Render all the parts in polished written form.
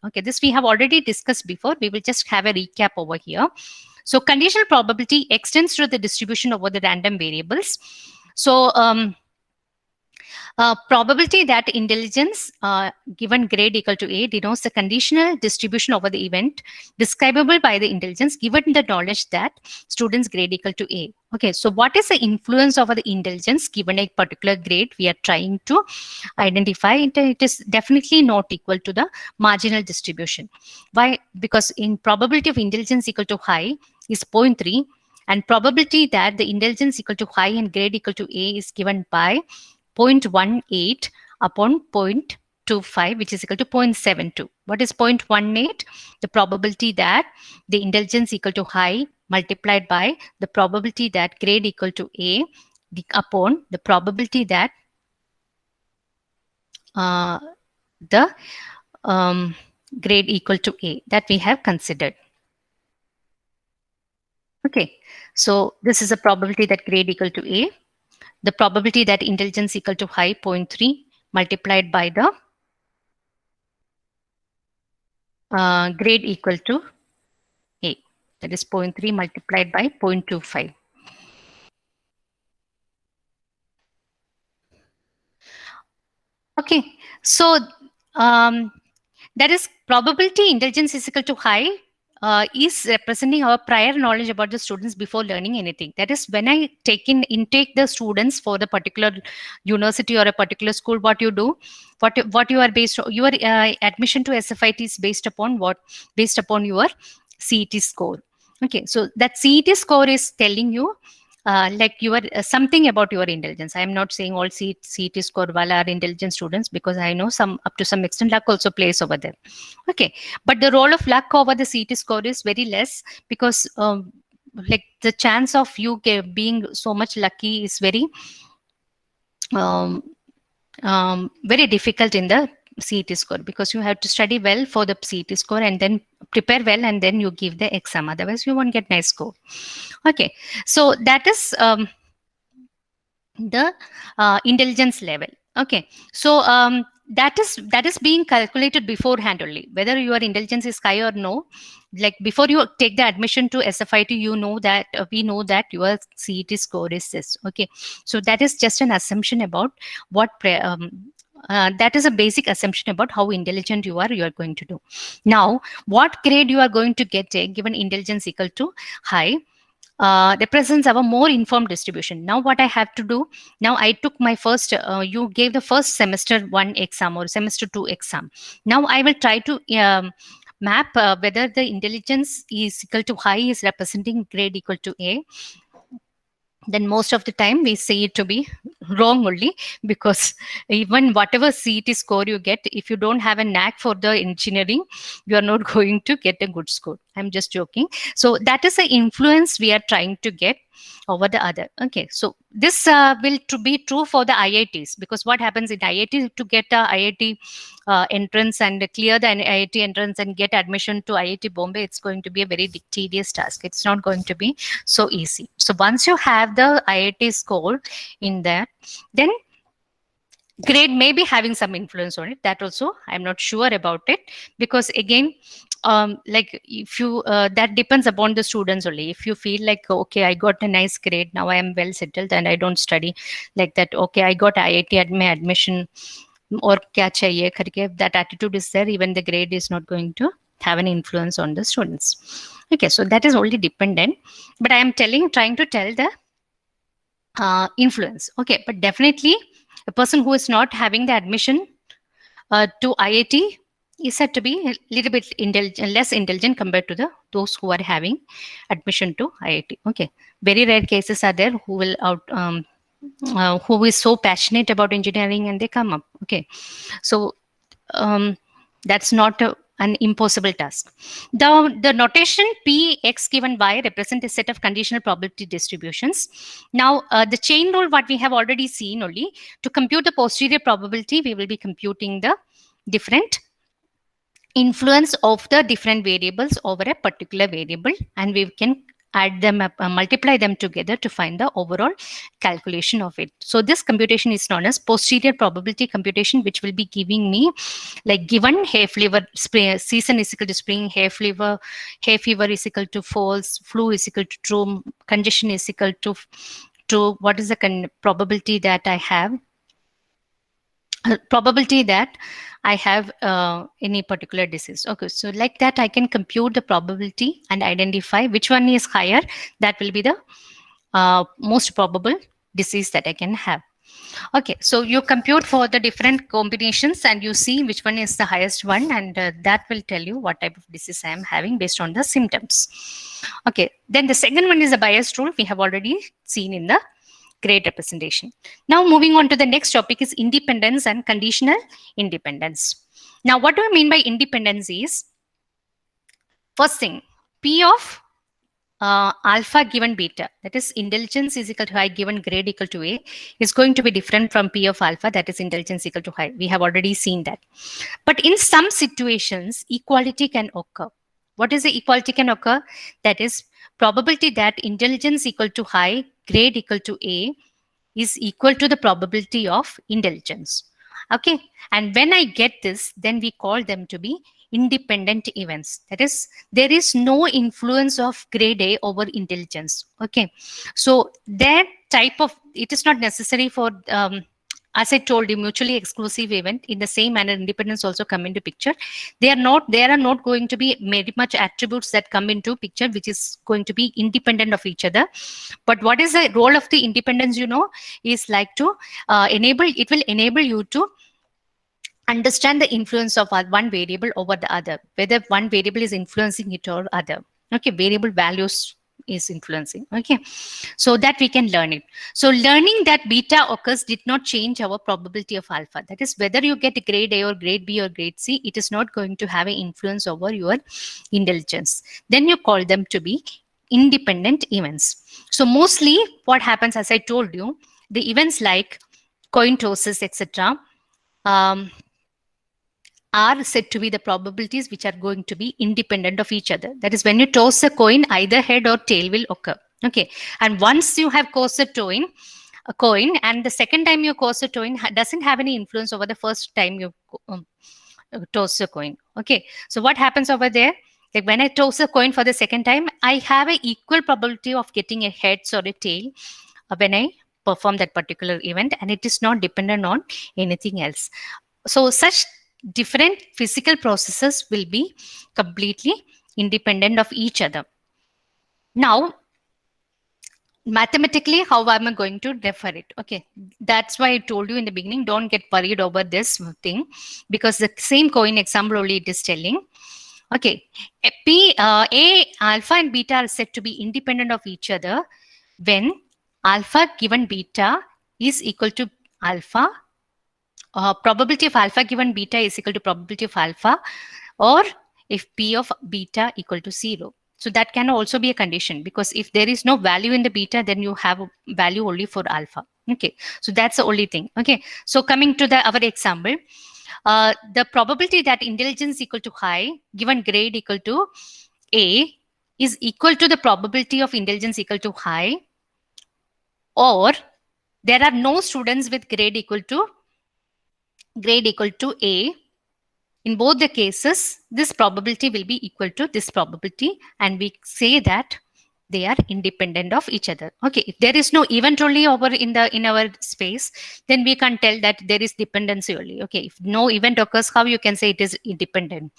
Okay, this we have already discussed before. We will just have a recap over here. So conditional probability extends to the distribution over the random variables. So probability that intelligence given grade equal to A denotes the conditional distribution over the event describable by the intelligence given the knowledge that students grade equal to A. Okay, so what is the influence over the intelligence given a particular grade we are trying to identify? It is definitely not equal to the marginal distribution. Why? Because in probability of intelligence equal to high is 0.3, and probability that the intelligence equal to high and grade equal to A is given by 0.18 upon 0.25, which is equal to 0.72. What is 0.18? The probability that the intelligence equal to high multiplied by the probability that grade equal to A upon the probability that the grade equal to A that we have considered. Okay, so this is a probability that grade equal to A. The probability that intelligence equal to high 0.3 multiplied by the grade equal to A, that is 0.3 multiplied by 0.25. Okay, so that is probability intelligence is equal to high is representing our prior knowledge about the students before learning anything. That is, when I intake the students for the particular university or a particular school, what you do, what you are based on, your admission to SFIT is based upon what? Based upon your CET score. Okay, so that CET score is telling you like your something about your intelligence. I am not saying all CET score wala are intelligent students, because I know some up to some extent luck also plays over there. Okay, but the role of luck over the CET score is very less, because like the chance of you being so much lucky is very very difficult in the CET score, because you have to study well for the CET score and then prepare well and then you give the exam. Otherwise, you won't get nice score. Okay, so that is the intelligence level. Okay, so that is being calculated beforehand only, whether your intelligence is high or no. Like before you take the admission to SFIT, you know that we know that your CET score is this. Okay, so that is just an assumption about what that is a basic assumption about how intelligent you are going to do. Now, what grade you are going to get given intelligence equal to high represents our more informed distribution. Now what I have to do, now I took my first, you gave the first semester 1 exam or semester 2 exam. Now I will try to map whether the intelligence is equal to high is representing grade equal to A. Then most of the time we see it to be wrong only, because even whatever CET score you get, if you don't have a knack for the engineering, you are not going to get a good score. I'm just joking. So that is the influence we are trying to get over the other. Okay, so this will to be true for the IITs, because what happens in IIT, to get a IIT entrance and clear the IIT entrance and get admission to IIT Bombay, it's going to be a very tedious task. It's not going to be so easy. So once you have the IIT score in that, then grade may be having some influence on it. That also I'm not sure about it, because again, like if you that depends upon the students only. If you feel like, okay, I got a nice grade, now I am well settled and I don't study like that, okay, I got IIT at my admission or kya chahiye karke, that attitude is there, even the grade is not going to have an influence on the students. Okay, so that is only dependent, but I am trying to tell the influence. Okay, but definitely a person who is not having the admission to IIT is said to be a little bit less intelligent compared to those who are having admission to IIT. Okay, very rare cases are there who will who is so passionate about engineering and they come up. Okay, so that's not an impossible task. The notation P x given y represent a set of conditional probability distributions. Now, the chain rule, what we have already seen only, to compute the posterior probability, we will be computing the different influence of the different variables over a particular variable, and we can add them up, multiply them together to find the overall calculation of it. So this computation is known as posterior probability computation, which will be giving me, like, given hay fever season is equal to spring, hay fever is equal to false, flu is equal to true, congestion is equal to true. What is the probability that I have? Probability that I have any particular disease. Okay, so like that, I can compute the probability and identify which one is higher. That will be the most probable disease that I can have. Okay, so you compute for the different combinations and you see which one is the highest one, and that will tell you what type of disease I am having based on the symptoms. Okay, then the second one is the bias rule. We have already seen in the grade representation. Now moving on to the next topic is independence and conditional independence. Now what do I mean by independence is, first thing, P of alpha given beta, that is intelligence is equal to I given grade equal to A, is going to be different from P of alpha, that is intelligence equal to I. We have already seen that. But in some situations, equality can occur. What is the equality can occur? That is probability that intelligence equal to I, grade equal to A is equal to the probability of intelligence. Okay, and when I get this, then we call them to be independent events. That is, there is no influence of grade A over intelligence. Okay, so that type of, it is not necessary for as I told you, mutually exclusive event. In the same manner, independence also come into picture. There are not going to be very much attributes that come into picture which is going to be independent of each other. But what is the role of the independence, is like to it will enable you to understand the influence of one variable over the other, whether one variable is influencing it or other. Okay, variable values is influencing. Okay, so that we can learn it. So learning that beta occurs did not change our probability of alpha. That is, whether you get grade A or grade B or grade C, it is not going to have an influence over your intelligence. Then you call them to be independent events. So mostly what happens, as I told you, the events like coin tosses, etc., are said to be the probabilities which are going to be independent of each other. That is, when you toss a coin, either head or tail will occur. Okay, and once you have tossed a coin, and the second time you toss a coin doesn't have any influence over the first time you toss a coin. Okay, so what happens over there? Like when I toss a coin for the second time, I have an equal probability of getting a heads or a tail when I perform that particular event, and it is not dependent on anything else. So such different physical processes will be completely independent of each other. Now, mathematically, how am I going to refer it? Okay, that's why I told you in the beginning, don't get worried over this thing, because the same coin example only it is telling. Okay, A, alpha and beta are said to be independent of each other when alpha given beta is equal to alpha, probability of alpha given beta is equal to probability of alpha, or if P of beta equal to 0. So that can also be a condition, because if there is no value in the beta, then you have a value only for alpha. Okay, so that's the only thing. Okay, so coming to our example, the probability that intelligence equal to high given grade equal to A is equal to the probability of intelligence equal to high, or there are no students with grade equal to A. In both the cases, this probability will be equal to this probability, and we say that they are independent of each other. Okay, if there is no event only over in our space, then we can tell that there is dependency only. Okay, if no event occurs, how you can say it is independent?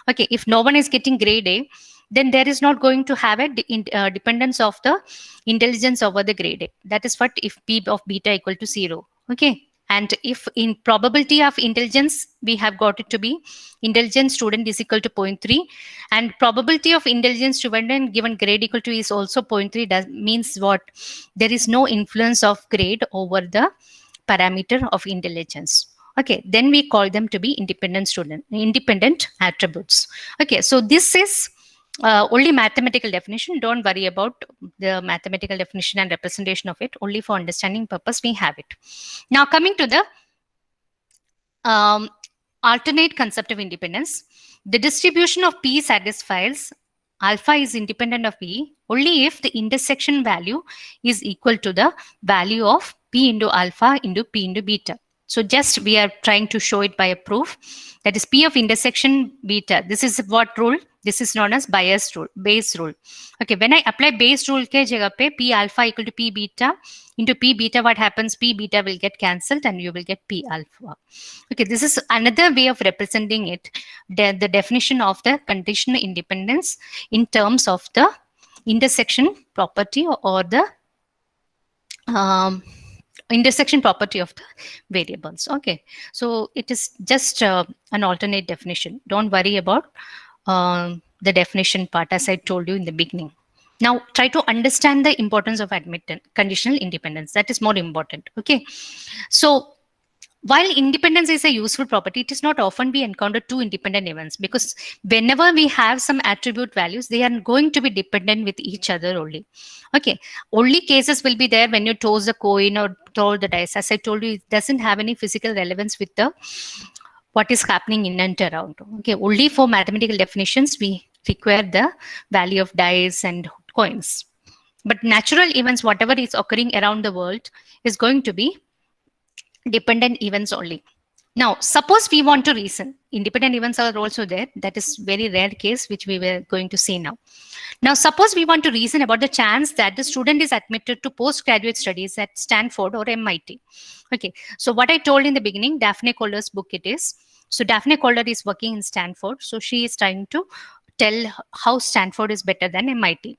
Okay, if no one is getting grade A, then there is not going to have a dependence of the intelligence over the grade A. That is what if P of beta equal to 0. Okay, and if in probability of intelligence, we have got it to be intelligence student is equal to 0.3, and probability of intelligence student given grade equal to is also 0.3, that means what? There is no influence of grade over the parameter of intelligence. Okay, then we call them to be independent attributes. Okay, so this is only mathematical definition. Don't worry about the mathematical definition and representation of it. Only for understanding purpose we have it. Now coming to the alternate concept of independence, the distribution of P satisfies alpha is independent of P only if the intersection value is equal to the value of P into alpha into P into beta. So just we are trying to show it by a proof, that is P of intersection beta. This is what rule? This is known as bias rule, Bayes rule. Okay, when I apply Bayes rule ke jagah pe P alpha equal to P beta into P beta, what happens? P beta will get cancelled and you will get P alpha. Okay, this is another way of representing it, the definition of the conditional independence in terms of the intersection property or the um, intersection property of the variables. Okay, so it is just an alternate definition. Don't worry about the definition part, as I told you in the beginning. Now try to understand the importance of admittance, conditional independence. That is more important. Okay, so while independence is a useful property, it is not often we encounter two independent events, because whenever we have some attribute values, they are going to be dependent with each other only. Okay, only cases will be there when you toss the coin or throw the dice. As I told you, it doesn't have any physical relevance with the what is happening in and around. Okay, only for mathematical definitions we require the value of dice and coins. But natural events, whatever is occurring around the world, is going to be dependent events only. Now, suppose we want to reason. Independent events are also there. That is very rare case, which we were going to see now. Now, suppose we want to reason about the chance that the student is admitted to postgraduate studies at Stanford or MIT. Okay, so what I told in the beginning, Daphne Calder's book it is. So Daphne Calder is working in Stanford. So she is trying to tell how Stanford is better than MIT.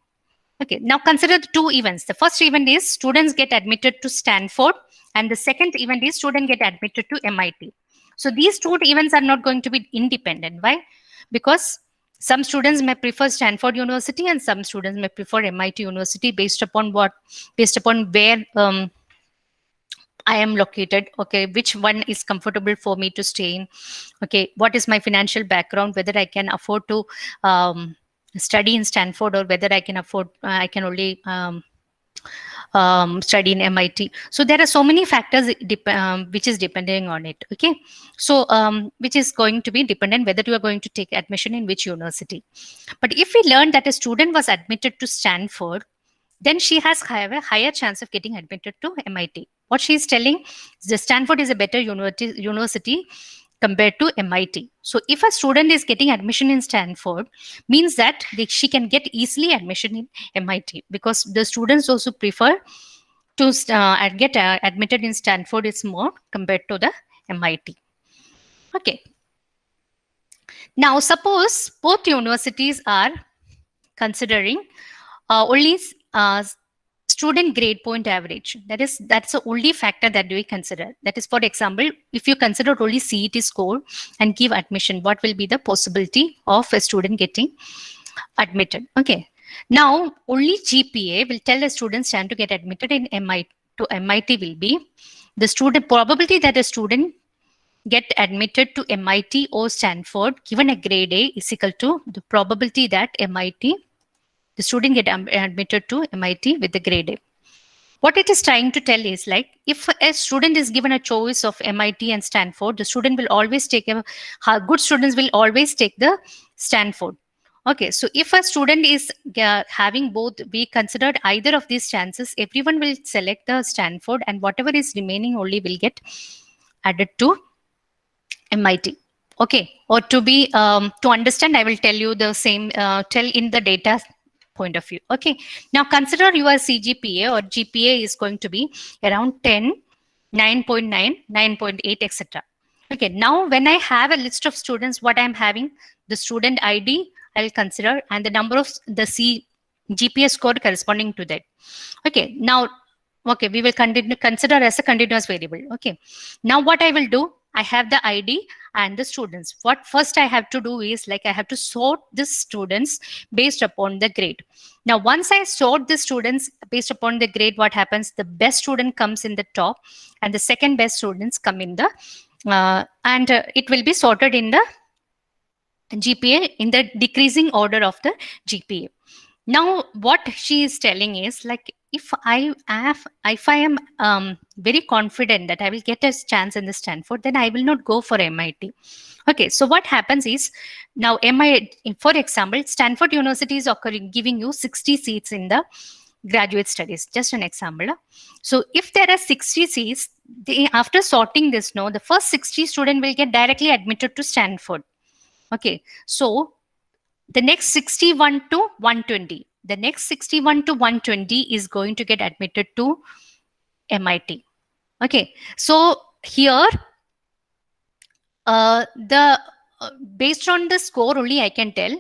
Okay, now consider the two events. The first event is students get admitted to Stanford, and the second event is students get admitted to MIT. So these two events are not going to be independent. Why? Because some students may prefer Stanford University and some students may prefer MIT University based upon what? Based upon where I am located. Okay, which one is comfortable for me to stay in? Okay, what is my financial background? Whether I can afford to study in Stanford or whether I can afford, I can only study in MIT. So there are so many factors which is depending on it. Okay, so which is going to be dependent whether you are going to take admission in which university. But if we learn that a student was admitted to Stanford, then she has a higher chance of getting admitted to MIT. What she is telling is the Stanford is a better university compared to MIT. So if a student is getting admission in Stanford, means that she can get easily admission in MIT, because the students also prefer to get admitted in Stanford is more compared to the MIT. Okay. Now suppose both universities are considering only student grade point average. That's the only factor that we consider. That is, for example, if you consider only CET score and give admission, what will be the possibility of a student getting admitted? Okay. Now, only GPA will tell a student stand to get admitted in MIT to MIT will be the student probability that a student get admitted to MIT or Stanford given a grade A is equal to the probability that the student get admitted to MIT with the grade A. What it is trying to tell is, like, if a student is given a choice of MIT and Stanford, the student will always take good students will always take the Stanford. Okay, so if a student is having both, we considered either of these chances, everyone will select the Stanford, and whatever is remaining only will get added to MIT. Okay, or to be to understand, I will tell you the same tell in the data point of view. Okay, now consider your CGPA or GPA is going to be around 10, 9.9, 9.8, etc. Okay, now when I have a list of students, what I'm having, the student ID I'll consider, and the number of the GPA score corresponding to that. Okay, now, okay, we will consider as a continuous variable. Okay, now what I will do, I have the ID and the students. What first I have to do is, like, I have to sort the students based upon the grade. Now, once I sort the students based upon the grade, what happens? The best student comes in the top and the second best students come in the, it will be sorted in the GPA in the decreasing order of the GPA. Now, what she is telling is, like, if I am very confident that I will get a chance in the Stanford, then I will not go for MIT. Okay, so what happens is now for example, Stanford University is giving you 60 seats in the graduate studies. Just an example. So if there are 60 seats, after sorting this, no, the first 60 student will get directly admitted to Stanford. Okay, so the next 61 to 120, the next 61 to 120 is going to get admitted to MIT. Okay, so here the based on the score only I can tell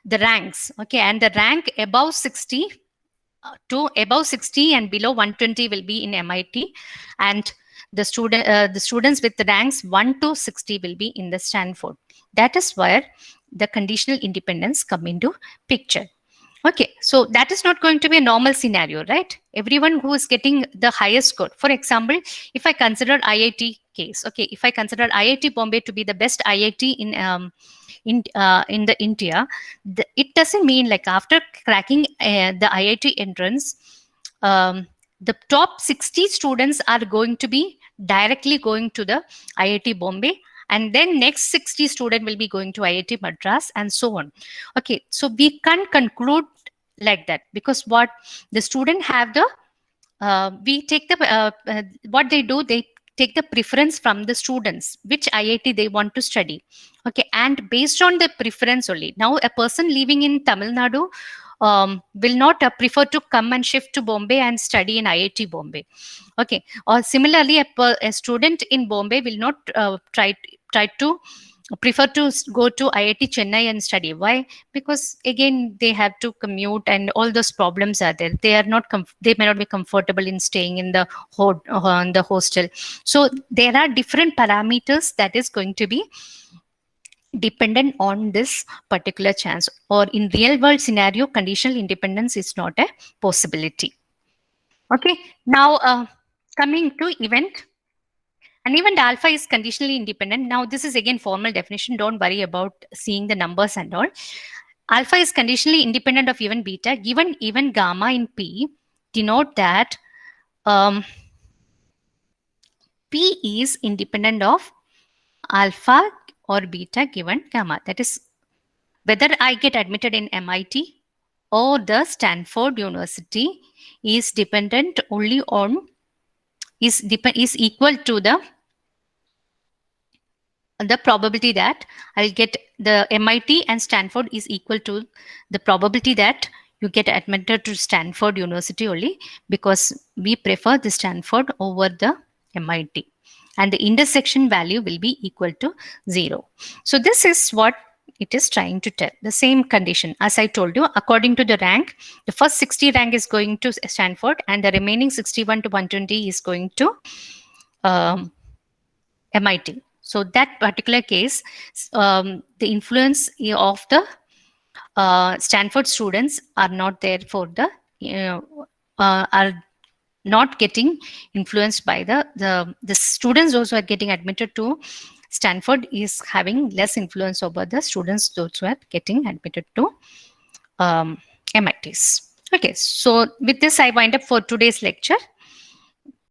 the ranks. Okay, and the rank above 60 to above 60 and below 120 will be in MIT, and the students with the ranks 1 to 60 will be in the Stanford. That is where the conditional independence come into picture. Okay, so that is not going to be a normal scenario, right? Everyone who is getting the highest score. For example, if I consider IIT case, okay, if I consider IIT Bombay to be the best IIT in the India, it doesn't mean like after cracking the IIT entrance, the top 60 students are going to be directly going to the IIT Bombay, and then next 60 student will be going to IIT Madras, and so on. Okay, so we can't conclude like that, because what the student have the we take the what they do, they take the preference from the students which IIT they want to study. Okay, and based on the preference only, now a person living in Tamil Nadu will not prefer to come and shift to Bombay and study in IIT Bombay. Okay, or similarly a student in Bombay will not try to prefer to go to IIT Chennai and study. Why? Because again they have to commute and all those problems are there. They are not they may not be comfortable in staying in the hostel. So there are different parameters that is going to be dependent on this particular chance, or in real world scenario conditional independence is not a possibility. Okay, now coming to event. An event alpha is conditionally independent. Now, this is again formal definition. Don't worry about seeing the numbers and all. Alpha is conditionally independent of event beta. Given event gamma in P, denote that P is independent of alpha or beta given gamma. That is, whether I get admitted in MIT or the Stanford University is dependent only on is equal to the probability that I'll get the MIT and Stanford is equal to the probability that you get admitted to Stanford University only, because we prefer the Stanford over the MIT, and the intersection value will be equal to 0. So this is what it is trying to tell. The same condition as I told you, according to the rank, the first 60 rank is going to Stanford and the remaining 61 to 120 is going to MIT. So that particular case, the influence of the Stanford students are not there for the are not getting influenced by the students. Those who are getting admitted to Stanford is having less influence over the students those who are getting admitted to MITs. Okay, so with this I wind up for today's lecture.